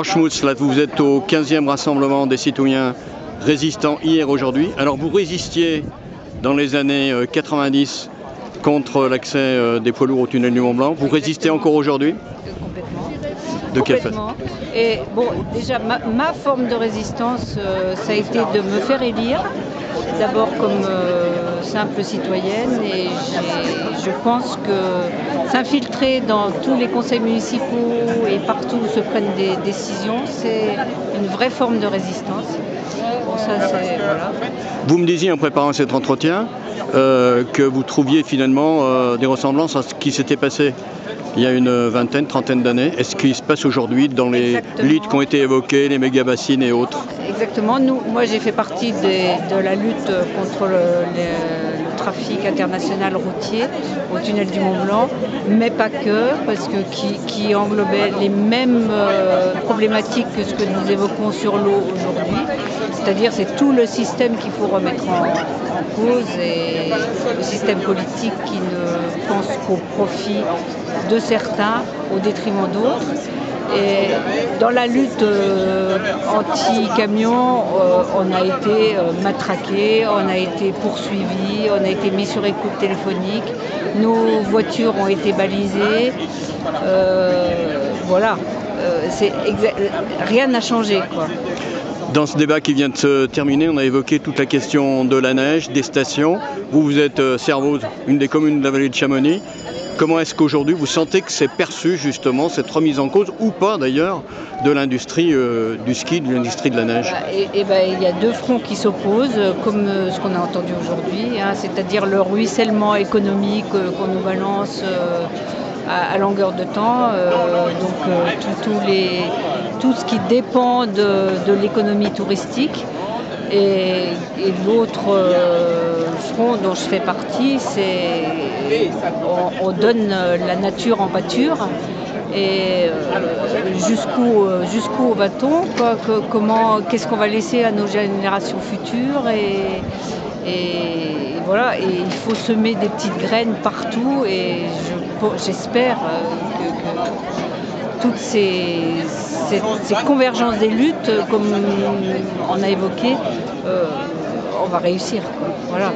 Schmutz, là vous êtes au 15e rassemblement des citoyens résistants hier aujourd'hui. Alors vous résistiez dans les années 90 contre l'accès des poids lourds au tunnel du Mont Blanc. Vous résistez encore aujourd'hui? Complètement. De quelle façon? Et bon, déjà, ma forme de résistance, ça a été de me faire élire, d'abord comme simple citoyenne, et je pense que s'infiltrer dans tous les conseils municipaux et partout où se prennent des décisions, c'est une vraie forme de résistance. Bon, ça, c'est, voilà. Vous me disiez en préparant cet entretien que vous trouviez finalement des ressemblances à ce qui s'était passé il y a une vingtaine, trentaine d'années. Est-ce qu'il se passe aujourd'hui dans les luttes qui ont été évoquées, les méga-bassines et autres? Exactement. Moi, j'ai fait partie de la lutte contre le trafic international routier au tunnel du Mont Blanc, mais pas que, parce que qui englobait les mêmes problématiques que ce que nous évoquons sur l'eau aujourd'hui. C'est-à-dire, c'est tout le système qu'il faut remettre en cause, et le système politique qui ne pense qu'au profit de certains au détriment d'autres. Et dans la lutte anti-camion, on a été matraqués, on a été poursuivis, on a été mis sur écoute téléphonique, nos voitures ont été balisées. Voilà, rien n'a changé, quoi. Dans ce débat qui vient de se terminer, on a évoqué toute la question de la neige, des stations. Vous êtes Servoz, une des communes de la vallée de Chamonix. Comment est-ce qu'aujourd'hui vous sentez que c'est perçu justement cette remise en cause, ou pas d'ailleurs, de l'industrie du ski, de l'industrie de la neige? Il y a deux fronts qui s'opposent, comme ce qu'on a entendu aujourd'hui, hein, c'est-à-dire le ruissellement économique qu'on nous balance à longueur de temps, tout ce qui dépend de l'économie touristique. Et l'autre front dont je fais partie, c'est on donne la nature en pâture. Et jusqu'où va-t-on, qu'est-ce qu'on va laisser à nos générations futures, et voilà, et il faut semer des petites graines partout, et j'espère que toutes ces convergences des luttes, comme on a évoqué, on va réussir, quoi. Voilà.